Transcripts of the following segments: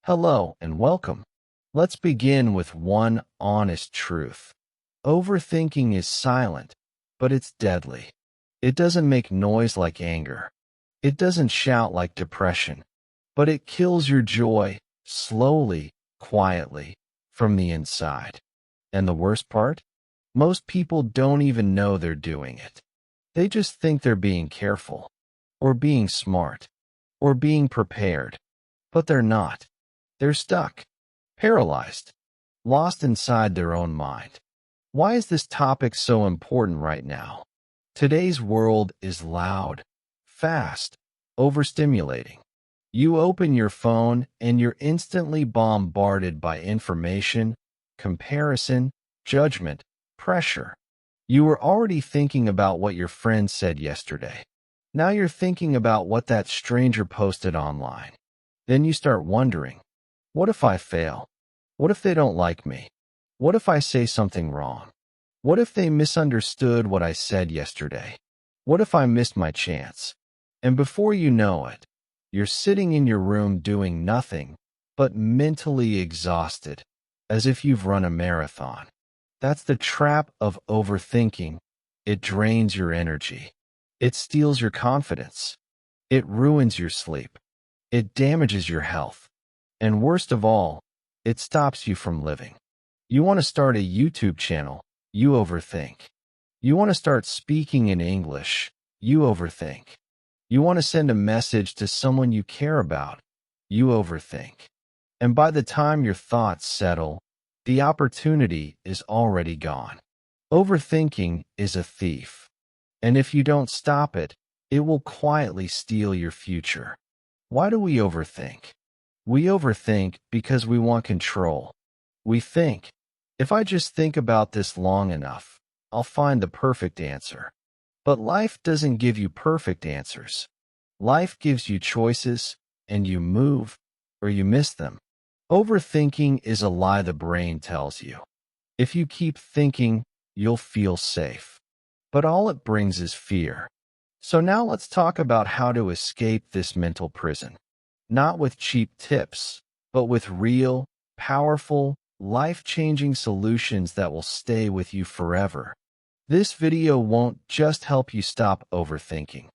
Hello and welcome. Let's begin with one honest truth. Overthinking is silent, but it's deadly. It doesn't make noise like anger. It doesn't shout like depression, but it kills your joy slowly, quietly, from the inside. And the worst part? Most people don't even know they're doing it. They just think they're being careful, or being smart, or being prepared, but they're not. They're stuck, paralyzed, lost inside their own mind. Why is this topic so important right now? Today's world is loud, fast, overstimulating. You open your phone and you're instantly bombarded by information, comparison, judgment, pressure. You were already thinking about what your friend said yesterday. Now you're thinking about what that stranger posted online. Then you start wondering, what if I fail? What if they don't like me? What if I say something wrong? What if they misunderstood what I said yesterday? What if I missed my chance? And before you know it, you're sitting in your room doing nothing, but mentally exhausted, as if you've run a marathon. That's the trap of overthinking. It drains your energy. It steals your confidence. It ruins your sleep. It damages your health. And worst of all, it stops you from living. You want to start a YouTube channel, you overthink. You want to start speaking in English, you overthink. You want to send a message to someone you care about, you overthink. And by the time your thoughts settle, the opportunity is already gone. Overthinking is a thief. And if you don't stop it, it will quietly steal your future. Why do we overthink? We overthink because we want control. We think, if I just think about this long enough, I'll find the perfect answer. But life doesn't give you perfect answers. Life gives you choices, and you move, or you miss them. Overthinking is a lie the brain tells you. If you keep thinking, you'll feel safe. But all it brings is fear. So now let's talk about how to escape this mental prison. Not with cheap tips, but with real, powerful, life-changing solutions that will stay with you forever. This video won't just help you stop overthinking.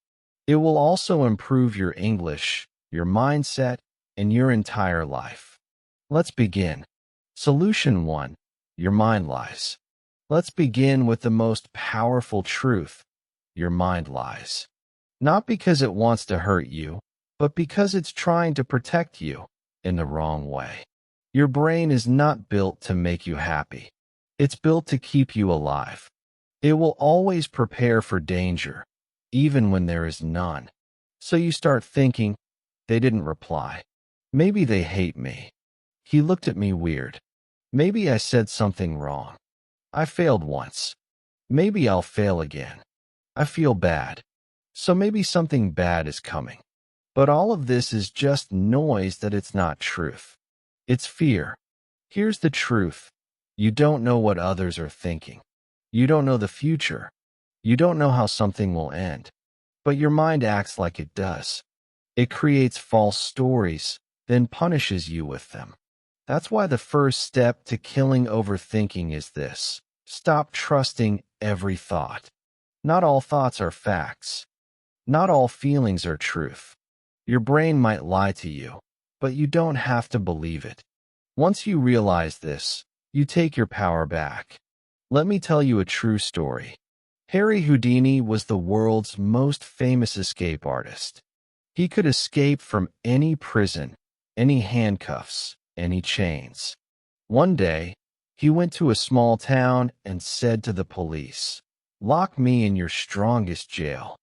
It will also improve your English, your mindset, and your entire life. Let's begin. Solution 1. Your mind lies. Let's begin with the most powerful truth. Your mind lies. Not because it wants to hurt you, but because it's trying to protect you in the wrong way. Your brain is not built to make you happy. It's built to keep you alive. It will always prepare for danger, even when there is none. So you start thinking, they didn't reply. Maybe they hate me. He looked at me weird. Maybe I said something wrong. I failed once. Maybe I'll fail again. I feel bad. So maybe something bad is coming. But all of this is just noise that it's not truth. It's fear. Here's the truth. You don't know what others are thinking. You don't know the future. You don't know how something will end. But your mind acts like it does. It creates false stories, then punishes you with them. That's why the first step to killing overthinking is this. Stop trusting every thought. Not all thoughts are facts. Not all feelings are truth. Your brain might lie to you, but you don't have to believe it. Once you realize this, you take your power back. Let me tell you a true story. Harry Houdini was the world's most famous escape artist. He could escape from any prison, any handcuffs, any chains. One day, he went to a small town and said to the police, "Lock me in your strongest jail.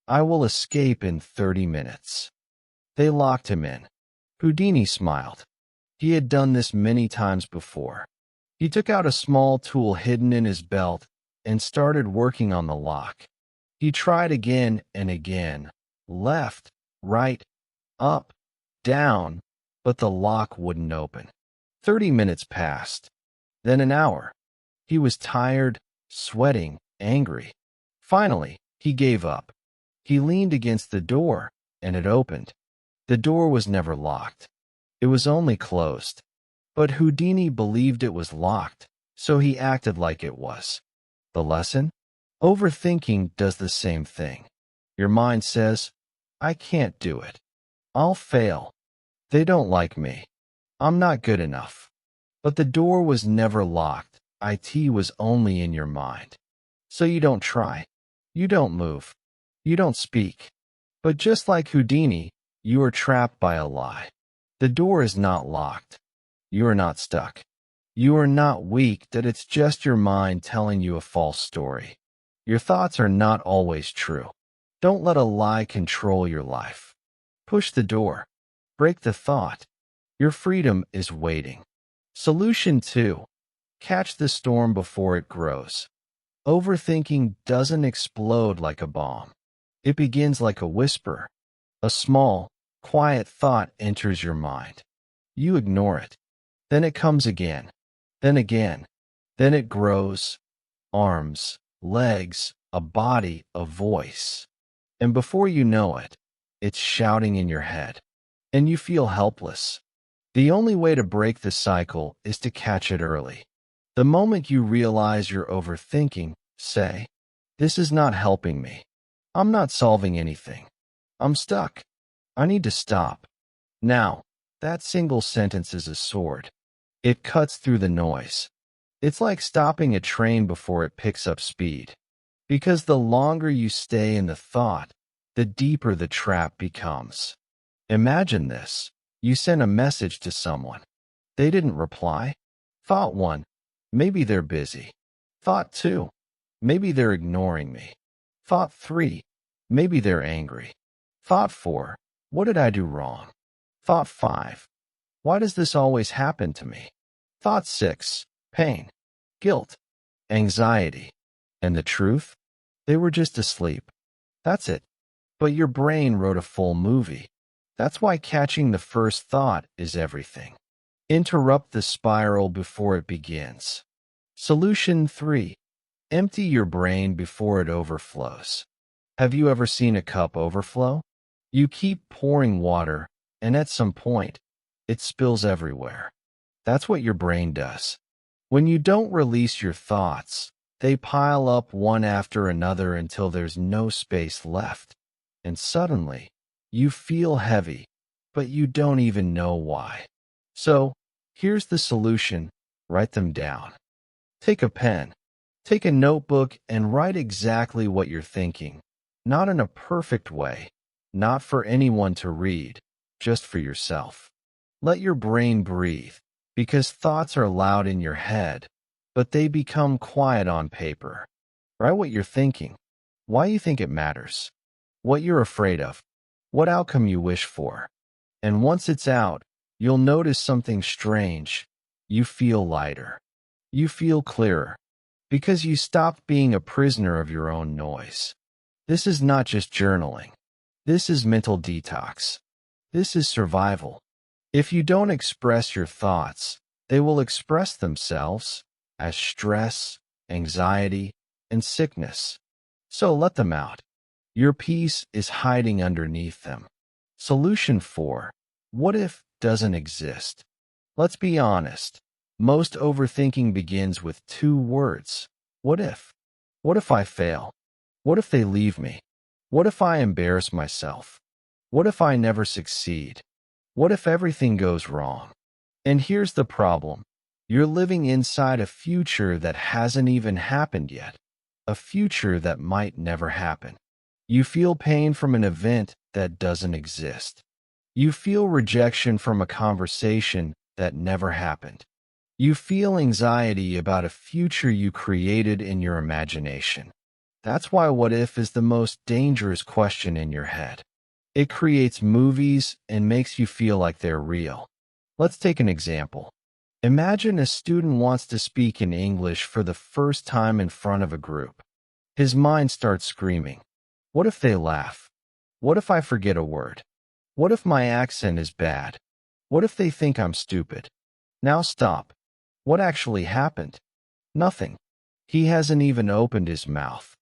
I will escape in 30 minutes. They locked him in. Houdini smiled. He had done this many times before. He took out a small tool hidden in his belt and started working on the lock. He tried again and again, left, right, up, down, but the lock wouldn't open. 30 minutes passed, then an hour. He was tired, sweating, angry. Finally, he gave up. He leaned against the door, and it opened. The door was never locked. It was only closed. But Houdini believed it was locked, so he acted like it was. The lesson? Overthinking does the same thing. Your mind says, I can't do it. I'll fail. They don't like me. I'm not good enough. But the door was never locked. IT was only in your mind. So you don't try. You don't move. You don't speak. But just like Houdini, you are trapped by a lie. The door is not locked. You are not stuck. You are not weak, that it's just your mind telling you a false story. Your thoughts are not always true. Don't let a lie control your life. Push the door. Break the thought. Your freedom is waiting. Solution 2. Catch the storm before it grows. Overthinking doesn't explode like a bomb. It begins like a whisper. A small, quiet thought enters your mind. You ignore it. Then it comes again. Then again. Then it grows. Arms, legs, a body, a voice. And before you know it, it's shouting in your head. And you feel helpless. The only way to break the cycle is to catch it early. The moment you realize you're overthinking, say, this is not helping me. I'm not solving anything. I'm stuck. I need to stop. Now, that single sentence is a sword. It cuts through the noise. It's like stopping a train before it picks up speed. Because the longer you stay in the thought, the deeper the trap becomes. Imagine this. You send a message to someone. They didn't reply. Thought 1, maybe they're busy. Thought 2, maybe they're ignoring me. Thought 3, maybe they're angry. Thought 4, what did I do wrong? Thought 5, why does this always happen to me? Thought 6, pain, guilt, anxiety. And the truth? They were just asleep. That's it. But your brain wrote a full movie. That's why catching the first thought is everything. Interrupt the spiral before it begins. Solution 3. Empty your brain before it overflows. Have you ever seen a cup overflow? You keep pouring water, and at some point, it spills everywhere. That's what your brain does. When you don't release your thoughts, they pile up one after another until there's no space left. And suddenly, you feel heavy, but you don't even know why. So, here's the solution. Write them down. Take a pen. Take a notebook and write exactly what you're thinking. Not in a perfect way. Not for anyone to read. Just for yourself. Let your brain breathe, because thoughts are loud in your head, but they become quiet on paper. Write what you're thinking. Why you think it matters. What you're afraid of. What outcome you wish for. And once it's out, you'll notice something strange. You feel lighter. You feel clearer. Because you stopped being a prisoner of your own noise. This is not just journaling. This is mental detox. This is survival. If you don't express your thoughts, they will express themselves as stress, anxiety, and sickness. So let them out. Your peace is hiding underneath them. Solution 4. What if doesn't exist? Let's be honest. Most overthinking begins with 2 words. What if? What if I fail? What if they leave me? What if I embarrass myself? What if I never succeed? What if everything goes wrong? And here's the problem. You're living inside a future that hasn't even happened yet. A future that might never happen. You feel pain from an event that doesn't exist. You feel rejection from a conversation that never happened. You feel anxiety about a future you created in your imagination. That's why what if is the most dangerous question in your head. It creates movies and makes you feel like they're real. Let's take an example. Imagine a student wants to speak in English for the first time in front of a group. His mind starts screaming. What if they laugh? What if I forget a word? What if my accent is bad? What if they think I'm stupid? Now stop. What actually happened? Nothing. He hasn't even opened his mouth.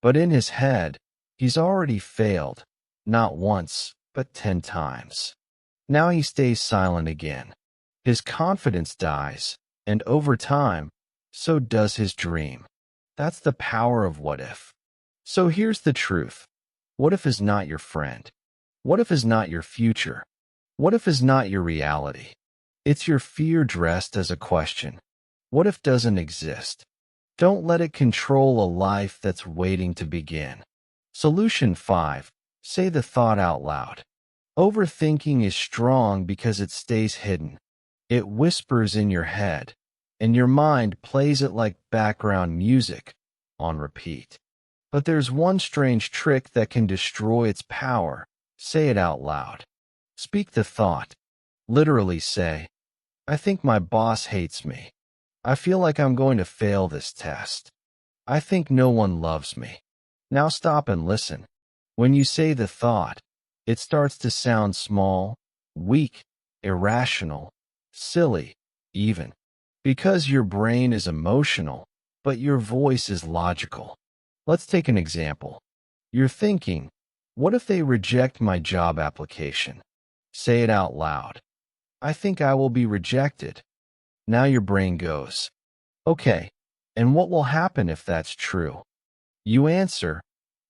But in his head, he's already failed, not once, but 10 times. Now he stays silent again. His confidence dies, and over time, so does his dream. That's the power of what if. So here's the truth. What if is not your friend? What if is not your future? What if is not your reality? It's your fear dressed as a question. What if doesn't exist? Don't let it control a life that's waiting to begin. Solution 5. Say the thought out loud. Overthinking is strong because it stays hidden. It whispers in your head, and your mind plays it like background music on repeat. But there's one strange trick that can destroy its power. Say it out loud. Speak the thought. Literally say, I think my boss hates me. I feel like I'm going to fail this test. I think no one loves me. Now stop and listen. When you say the thought, it starts to sound small, weak, irrational, silly, even. Because your brain is emotional, but your voice is logical. Let's take an example. You're thinking, what if they reject my job application? Say it out loud. I think I will be rejected. Now your brain goes, okay, and what will happen if that's true? You answer,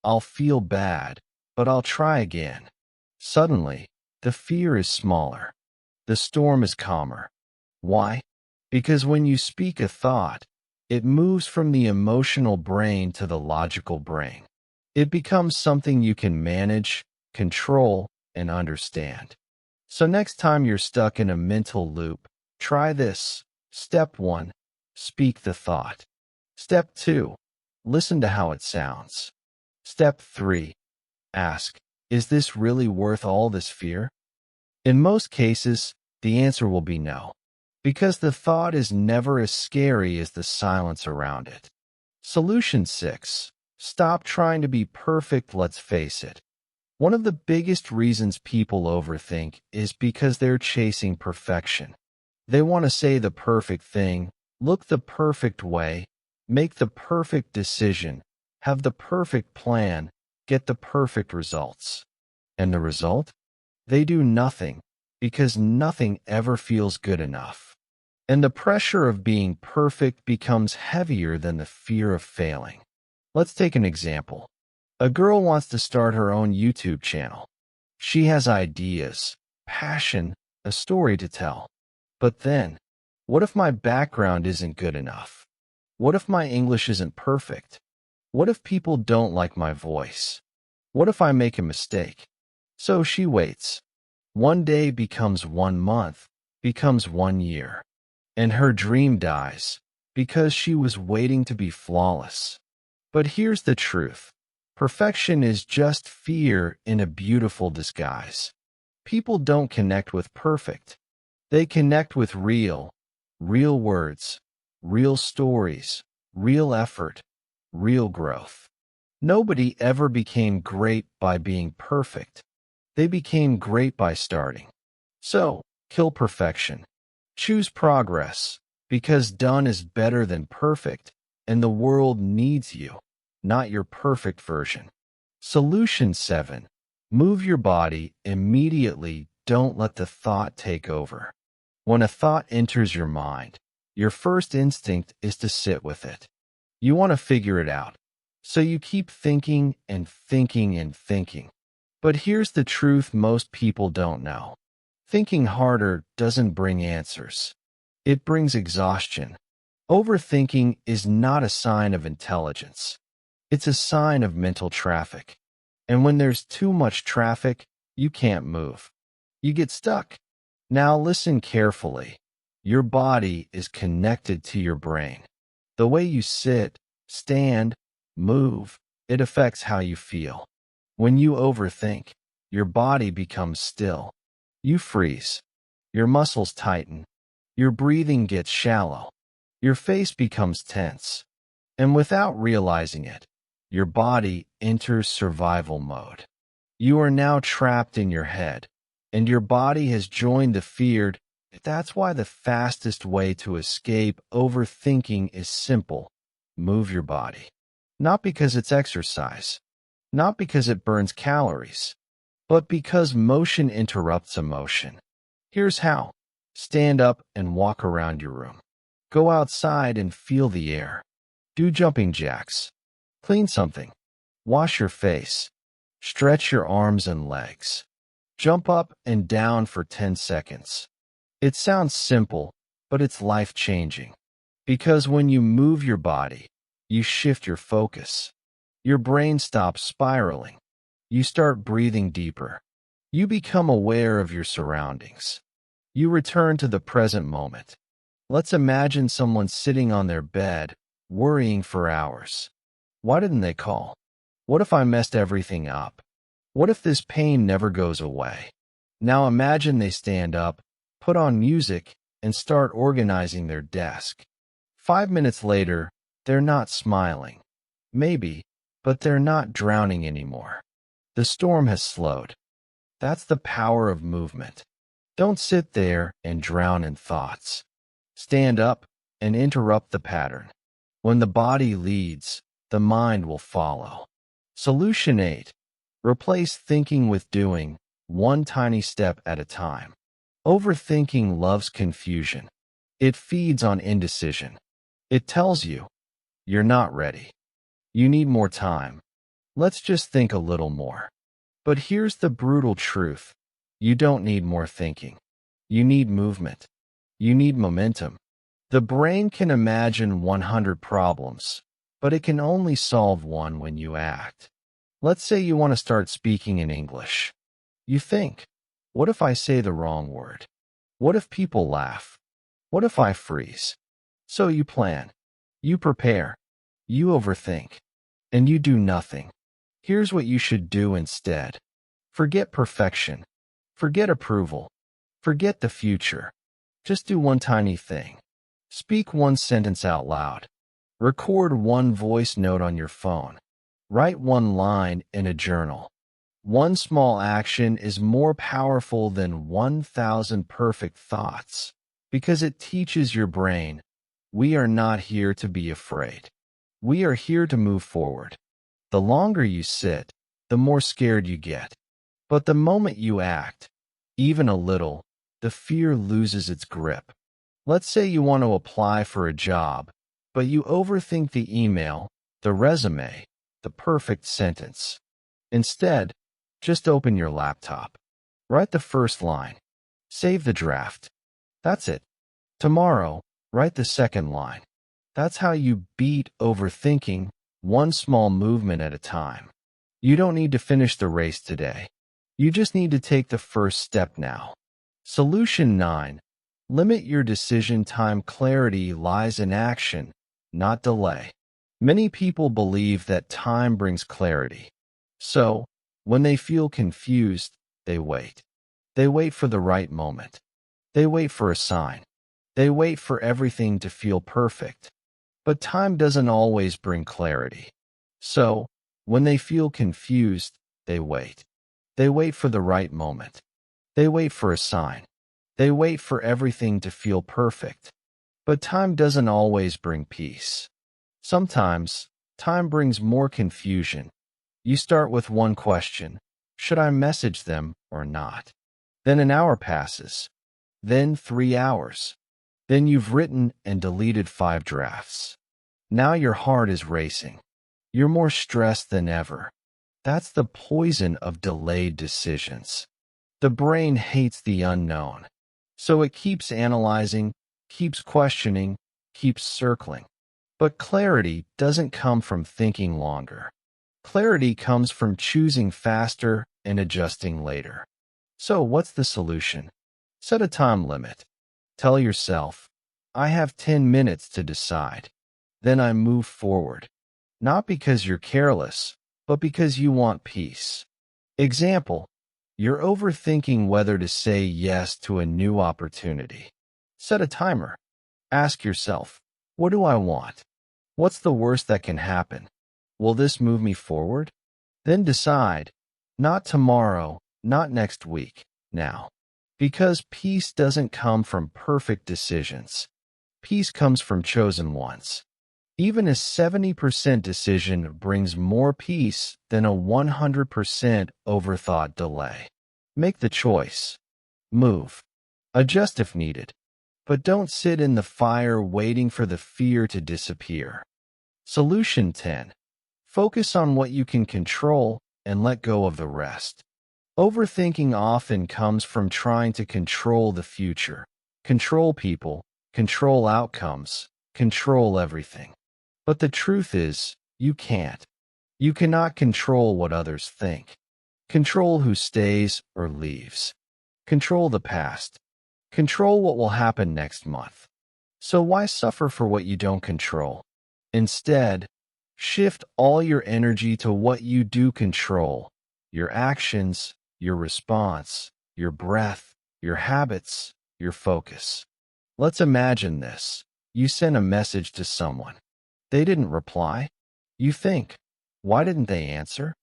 I'll feel bad, but I'll try again. Suddenly, the fear is smaller. The storm is calmer. Why? Because when you speak a thought, it moves from the emotional brain to the logical brain. It becomes something you can manage, control, and understand. So next time you're stuck in a mental loop, try this. Step 1. Speak the thought. Step 2. Listen to how it sounds. Step 3. Ask, is this really worth all this fear? In most cases, the answer will be no, because the thought is never as scary as the silence around it. Solution 6. Stop trying to be perfect, let's face it. One of the biggest reasons people overthink is because they're chasing perfection. They want to say the perfect thing, look the perfect way, make the perfect decision, have the perfect plan, get the perfect results. And the result? They do nothing, because nothing ever feels good enough. And the pressure of being perfect becomes heavier than the fear of failing. Let's take an example. A girl wants to start her own YouTube channel. She has ideas, passion, a story to tell. But then, what if my background isn't good enough? What if my English isn't perfect? What if people don't like my voice? What if I make a mistake? So she waits. One day becomes 1 month, becomes 1 year. And her dream dies because she was waiting to be flawless. But here's the truth. Perfection is just fear in a beautiful disguise. People don't connect with perfect. They connect with real words, real stories, real effort, real growth. Nobody ever became great by being perfect. They became great by starting. So, kill perfection. Choose progress, because done is better than perfect, and the world needs you, not your perfect version. Solution 7. Move your body immediately. Don't let the thought take over. When a thought enters your mind, your first instinct is to sit with it. You want to figure it out. So you keep thinking and thinking and thinking. But here's the truth most people don't know. Thinking harder doesn't bring answers. It brings exhaustion. Overthinking is not a sign of intelligence. It's a sign of mental traffic. And when there's too much traffic, you can't move. You get stuck. Now listen carefully. Your body is connected to your brain. The way you sit, stand, move, it affects how you feel. When you overthink, your body becomes still. You freeze. Your muscles tighten. Your breathing gets shallow. Your face becomes tense. And without realizing it, your body enters survival mode. You are now trapped in your head, and your body has joined the feared. That's why the fastest way to escape overthinking is simple. Move your body. Not because it's exercise, not because it burns calories, but because motion interrupts emotion. Here's how. Stand up and walk around your room. Go outside and feel the air. Do jumping jacks. Clean something. Wash your face. Stretch your arms and legs. Jump up and down for 10 seconds. It sounds simple, but it's life-changing. Because when you move your body, you shift your focus. Your brain stops spiraling. You start breathing deeper. You become aware of your surroundings. You return to the present moment. Let's imagine someone sitting on their bed, worrying for hours. Why didn't they call? What if I messed everything up? What if this pain never goes away? Now imagine they stand up, put on music, and start organizing their desk. 5 minutes later, they're not smiling. Maybe, but they're not drowning anymore. The storm has slowed. That's the power of movement. Don't sit there and drown in thoughts. Stand up and interrupt the pattern. When the body leads, the mind will follow. Solution 8. Replace thinking with doing, one tiny step at a time. Overthinking loves confusion. It feeds on indecision. It tells you, you're not ready. You need more time. Let's just think a little more. But here's the brutal truth. You don't need more thinking. You need movement. You need momentum. The brain can imagine 100 problems, but it can only solve one when you act. Let's say you want to start speaking in English. You think, what if I say the wrong word? What if people laugh? What if I freeze? So you plan. You prepare. You overthink. And you do nothing. Here's what you should do instead. Forget perfection. Forget approval. Forget the future. Just do one tiny thing. Speak one sentence out loud. Record one voice note on your phone. Write one line in a journal. One small action is more powerful than 1,000 perfect thoughts because it teaches your brain, we are not here to be afraid. We are here to move forward. The longer you sit, the more scared you get. But the moment you act, even a little, the fear loses its grip. Let's say you want to apply for a job, but you overthink the email, the resume, the perfect sentence. Instead, just open your laptop. Write the first line. Save the draft. That's it. Tomorrow, write the second line. That's how you beat overthinking, one small movement at a time. You don't need to finish the race today. You just need to take the first step now. Solution 9. Limit your decision time. Clarity lies in action, not delay. Many people believe that time brings clarity. So, when they feel confused, they wait. They wait for the right moment. They wait for a sign. They wait for everything to feel perfect. But time doesn't always bring clarity. So, when they feel confused, they wait. They wait for the right moment. They wait for a sign. They wait for everything to feel perfect. But time doesn't always bring peace. Sometimes, time brings more confusion. You start with one question. Should I message them or not? Then an hour passes. Then 3 hours. Then you've written and deleted 5 drafts. Now your heart is racing. You're more stressed than ever. That's the poison of delayed decisions. The brain hates the unknown. So it keeps analyzing, keeps questioning, keeps circling. But clarity doesn't come from thinking longer. Clarity comes from choosing faster and adjusting later. So what's the solution? Set a time limit. Tell yourself, I have 10 minutes to decide. Then I move forward. Not because you're careless, but because you want peace. Example, you're overthinking whether to say yes to a new opportunity. Set a timer. Ask yourself, what do I want? What's the worst that can happen? Will this move me forward? Then decide, not tomorrow, not next week, now. Because peace doesn't come from perfect decisions. Peace comes from chosen ones. Even a 70% decision brings more peace than a 100% overthought delay. Make the choice. Move. Adjust if needed, but don't sit in the fire waiting for the fear to disappear. Solution 10. Focus on what you can control and let go of the rest. Overthinking often comes from trying to control the future, control people, control outcomes, control everything. But the truth is, you can't. You cannot control what others think. Control who stays or leaves. Control the past. Control what will happen next month. So why suffer for what you don't control? Instead, shift all your energy to what you do control: your actions, your response, your breath, your habits, your focus. Let's imagine this. You send a message to someone. They didn't reply. You think, why didn't they answer?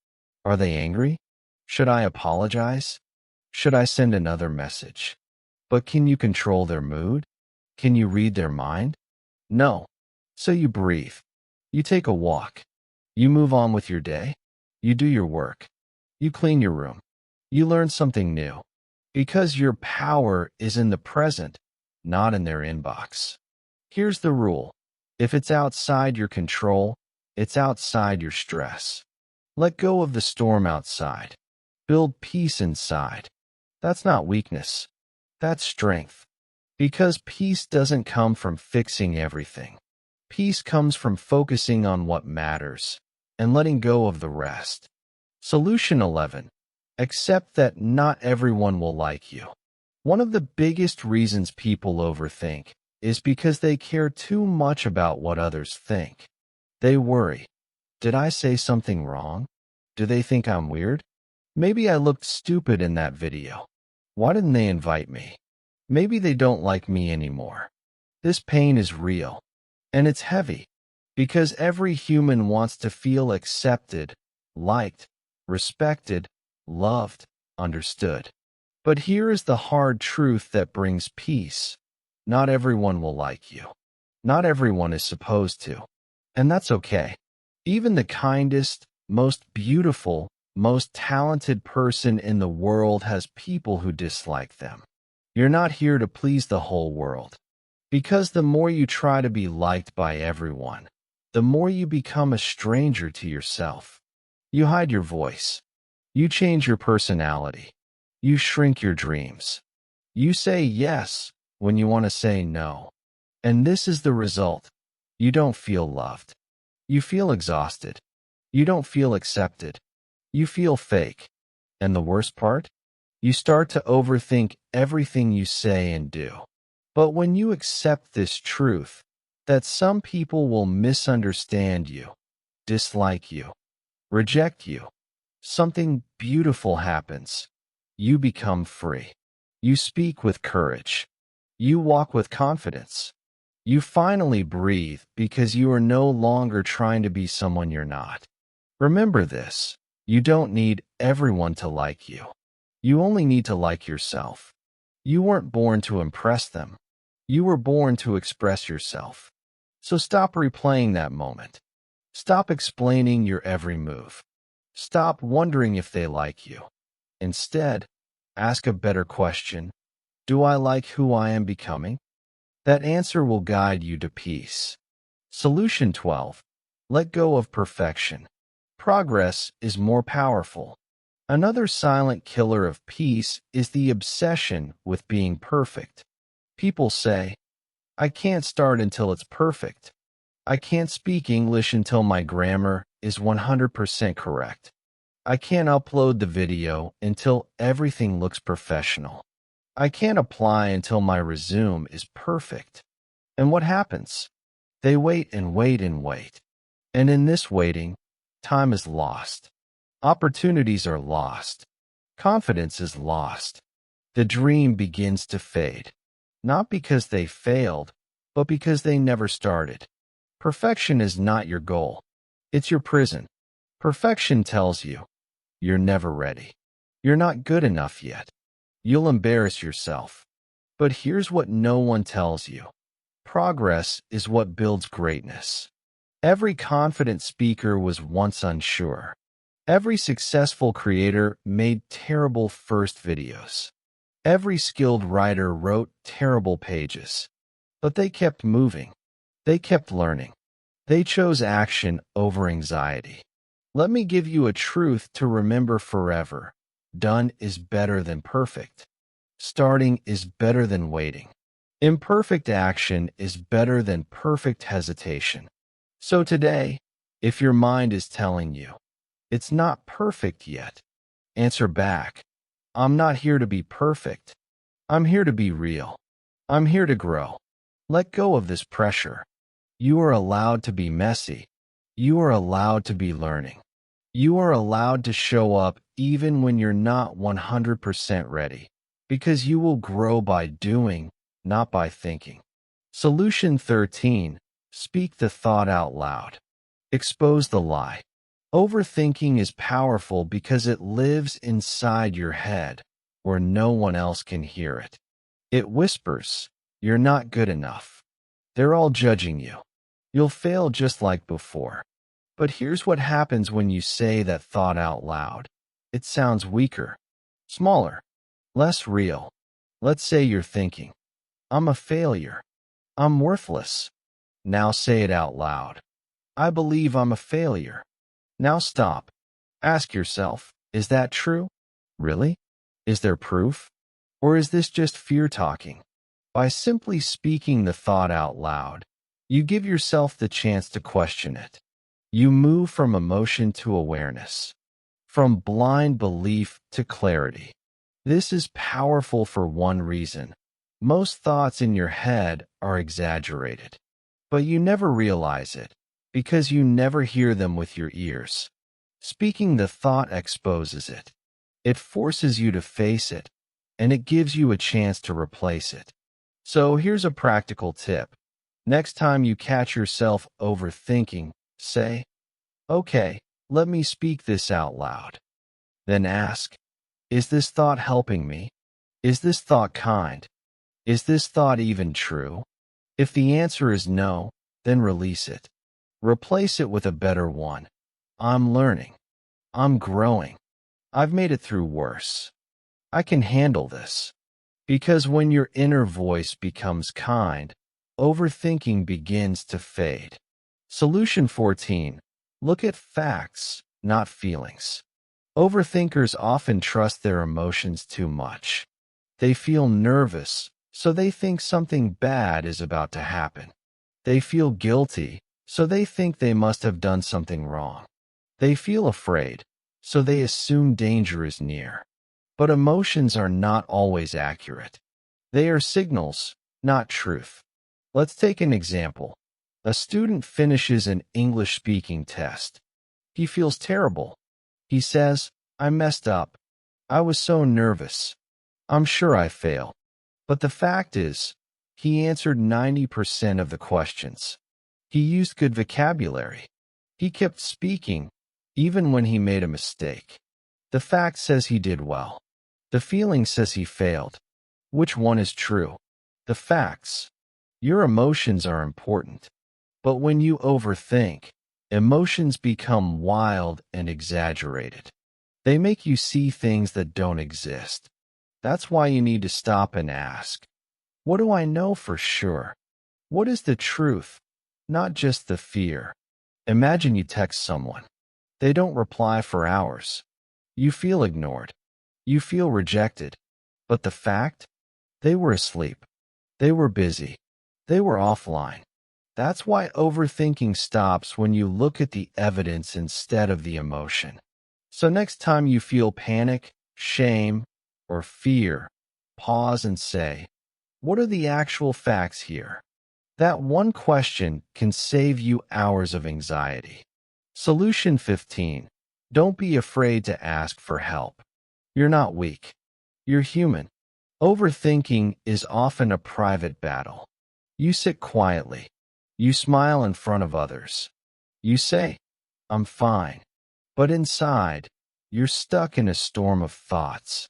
Are they angry? Should I apologize? Should I send another message? But can you control their mood? Can you read their mind? No. So you breathe. You take a walk. You move on with your day. You do your work. You clean your room. You learn something new. Because your power is in the present, not in their inbox. Here's the rule. If it's outside your control, it's outside your stress. Let go of the storm outside. Build peace inside. That's not weakness. That's strength. Because peace doesn't come from fixing everything. Peace comes from focusing on what matters and letting go of the rest. Solution 11. Accept that not everyone will like you. One of the biggest reasons people overthink is because they care too much about what others think. They worry. Did I say something wrong? Do they think I'm weird? Maybe I looked stupid in that video. Why didn't they invite me? Maybe they don't like me anymore. This pain is real. And it's heavy. Because every human wants to feel accepted, liked, respected, loved, understood. But here is the hard truth that brings peace. Not everyone will like you. Not everyone is supposed to. And that's okay. Even the kindest, most beautiful, most talented person in the world has people who dislike them. You're not here to please the whole world. Because the more you try to be liked by everyone, the more you become a stranger to yourself. You hide your voice. You change your personality. You shrink your dreams. You say yes when you want to say no. And this is the result. You don't feel loved. You feel exhausted. You don't feel accepted. You feel fake. And the worst part? You start to overthink everything you say and do. But when you accept this truth, that some people will misunderstand you, dislike you, reject you, something beautiful happens. You become free. You speak with courage. You walk with confidence. You finally breathe because you are no longer trying to be someone you're not. Remember this. You don't need everyone to like you. You only need to like yourself. You weren't born to impress them. You were born to express yourself. So stop replaying that moment. Stop explaining your every move. Stop wondering if they like you. Instead, ask a better question. Do I like who I am becoming? That answer will guide you to peace. Solution 12. Let go of perfection. Progress is more powerful. Another silent killer of peace is the obsession with being perfect. People say, I can't start until it's perfect. I can't speak English until my grammar is 100% correct. I can't upload the video until everything looks professional. I can't apply until my resume is perfect. And what happens? They wait and wait and wait. And in this waiting, time is lost. Opportunities are lost. Confidence is lost. The dream begins to fade. Not because they failed, but because they never started. Perfection is not your goal. It's your prison. Perfection tells you, you're never ready. You're not good enough yet. You'll embarrass yourself. But here's what no one tells you. Progress is what builds greatness. Every confident speaker was once unsure. Every successful creator made terrible first videos. Every skilled writer wrote terrible pages, but they kept moving. They kept learning. They chose action over anxiety. Let me give you a truth to remember forever. Done is better than perfect. Starting is better than waiting. Imperfect action is better than perfect hesitation. So today, if your mind is telling you, it's not perfect yet, answer back, I'm not here to be perfect. I'm here to be real. I'm here to grow. Let go of this pressure. You are allowed to be messy. You are allowed to be learning. You are allowed to show up even when you're not 100% ready, because you will grow by doing, not by thinking. Solution 13. Speak the thought out loud. Expose the lie. Overthinking is powerful because it lives inside your head, where no one else can hear it. It whispers, you're not good enough. They're all judging you. You'll fail just like before. But here's what happens when you say that thought out loud. It sounds weaker, smaller, less real. Let's say you're thinking, I'm a failure. I'm worthless. Now say it out loud. I believe I'm a failure. Now stop. Ask yourself, is that true? Really? Is there proof? Or is this just fear talking? By simply speaking the thought out loud, you give yourself the chance to question it. You move from emotion to awareness, from blind belief to clarity. This is powerful for one reason. Most thoughts in your head are exaggerated, but you never realize it because you never hear them with your ears. Speaking the thought exposes it. It forces you to face it, and it gives you a chance to replace it. So here's a practical tip. Next time you catch yourself overthinking, say, okay, let me speak this out loud. Then ask, is this thought helping me? Is this thought kind? Is this thought even true? If the answer is no, then release it. Replace it with a better one. I'm learning. I'm growing. I've made it through worse. I can handle this. Because when your inner voice becomes kind, overthinking begins to fade. Solution 14. Look at facts, not feelings. Overthinkers often trust their emotions too much. They feel nervous, so they think something bad is about to happen. They feel guilty, so they think they must have done something wrong. They feel afraid, so they assume danger is near. But emotions are not always accurate. They are signals, not truth. Let's take an example. A student finishes an English speaking test. He feels terrible. He says, I messed up. I was so nervous. I'm sure I failed. But the fact is, he answered 90% of the questions. He used good vocabulary. He kept speaking, even when he made a mistake. The fact says he did well. The feeling says he failed. Which one is true? The facts. Your emotions are important. But when you overthink, emotions become wild and exaggerated. They make you see things that don't exist. That's why you need to stop and ask, what do I know for sure? What is the truth? Not just the fear. Imagine you text someone. They don't reply for hours. You feel ignored. You feel rejected. But the fact? They were asleep. They were busy. They were offline. That's why overthinking stops when you look at the evidence instead of the emotion. So next time you feel panic, shame, or fear, pause and say, what are the actual facts here? That one question can save you hours of anxiety. Solution 15. Don't be afraid to ask for help. You're not weak. You're human. Overthinking is often a private battle. You sit quietly. You smile in front of others. You say, I'm fine. But inside, you're stuck in a storm of thoughts.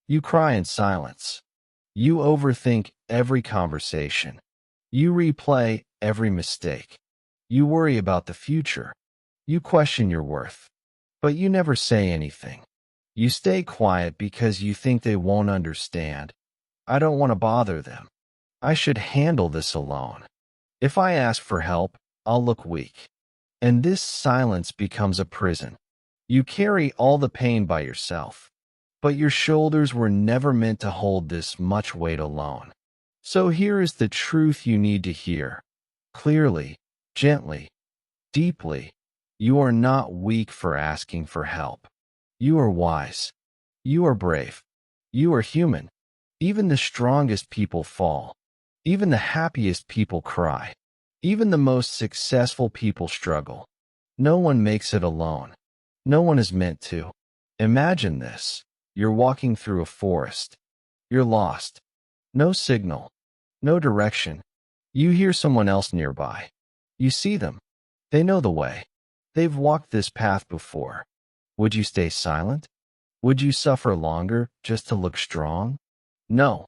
You cry in silence. You overthink every conversation. You replay every mistake. You worry about the future. You question your worth. But you never say anything. You stay quiet because you think they won't understand. I don't want to bother them. I should handle this alone. If I ask for help, I'll look weak. And this silence becomes a prison. You carry all the pain by yourself. But your shoulders were never meant to hold this much weight alone. So here is the truth you need to hear. Clearly, gently, deeply. You are not weak for asking for help. You are wise. You are brave. You are human. Even the strongest people fall. Even the happiest people cry. Even the most successful people struggle. No one makes it alone. No one is meant to. Imagine this. You're walking through a forest. You're lost. No signal. No direction. You hear someone else nearby. You see them. They know the way. They've walked this path before. Would you stay silent? Would you suffer longer just to look strong? No.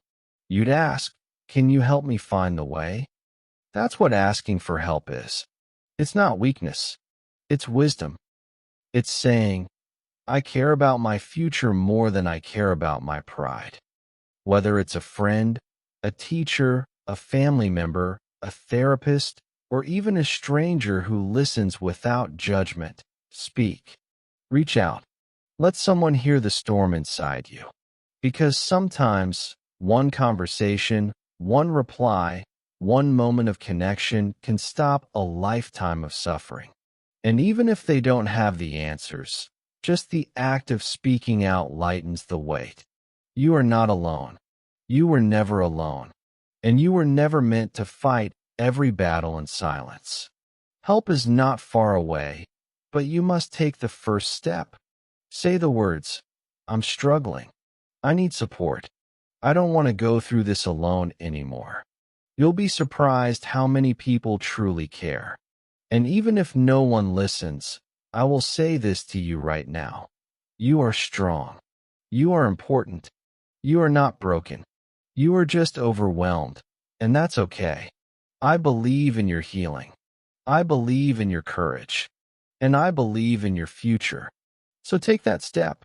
You'd ask, can you help me find the way? That's what asking for help is. It's not weakness. It's wisdom. It's saying, I care about my future more than I care about my pride. Whether it's a friend, a teacher, a family member, a therapist, or even a stranger who listens without judgment, speak. Reach out. Let someone hear the storm inside you. Because sometimes, one conversation, one reply, one moment of connection can stop a lifetime of suffering. And even if they don't have the answers, just the act of speaking out lightens the weight. You are not alone. You were never alone. And you were never meant to fight every battle in silence. Help is not far away, but you must take the first step. Say the words, I'm struggling. I need support. I don't want to go through this alone anymore. You'll be surprised how many people truly care. And even if no one listens, I will say this to you right now. You are strong. You are important. You are not broken. You are just overwhelmed, and that's okay. I believe in your healing. I believe in your courage. And I believe in your future. So take that step.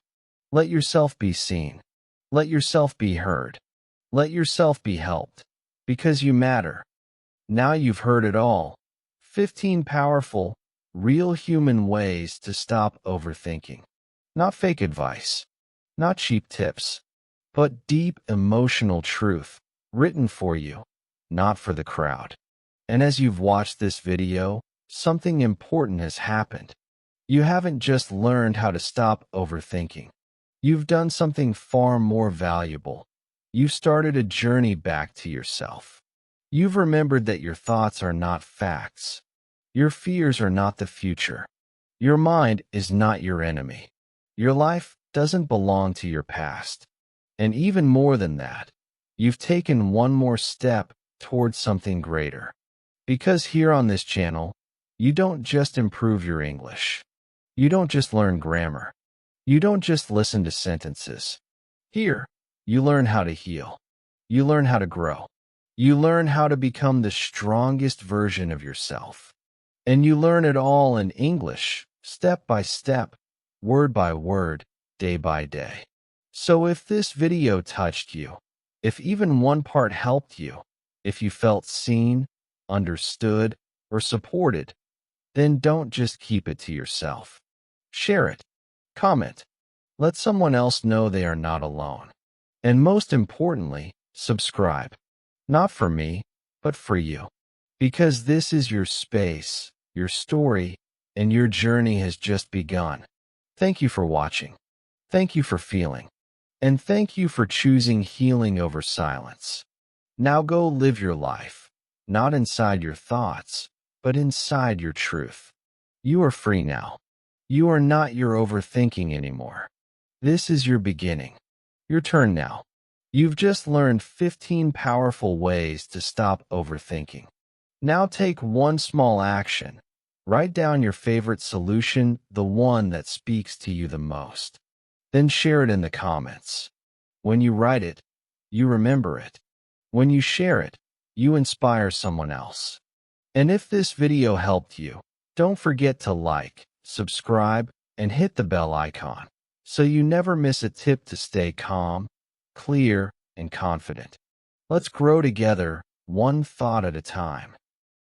Let yourself be seen. Let yourself be heard. Let yourself be helped. Because you matter. Now you've heard it all. 15 powerful, real human ways to stop overthinking. Not fake advice. Not cheap tips. But deep emotional truth, written for you, not for the crowd. And as you've watched this video, something important has happened. You haven't just learned how to stop overthinking. You've done something far more valuable. You've started a journey back to yourself. You've remembered that your thoughts are not facts. Your fears are not the future. Your mind is not your enemy. Your life doesn't belong to your past. And even more than that, you've taken one more step towards something greater. Because here on this channel, you don't just improve your English. You don't just learn grammar. You don't just listen to sentences. Here, you learn how to heal. You learn how to grow. You learn how to become the strongest version of yourself. And you learn it all in English, step by step, word by word, day by day. So if this video touched you, if even one part helped you, if you felt seen, understood, or supported, then don't just keep it to yourself. Share it. Comment. Let someone else know they are not alone. And most importantly, subscribe. Not for me, but for you. Because this is your space, your story, and your journey has just begun. Thank you for watching. Thank you for feeling. And thank you for choosing healing over silence. Now go live your life, not inside your thoughts, but inside your truth. You are free now. You are not your overthinking anymore. This is your beginning. Your turn now. You've just learned 15 powerful ways to stop overthinking. Now take one small action. Write down your favorite solution, the one that speaks to you the most. Then share it in the comments. When you write it, you remember it. When you share it, you inspire someone else. And if this video helped you, don't forget to like, subscribe, and hit the bell icon. so you never miss a tip to stay calm, clear, and confident. Let's grow together, one thought at a time.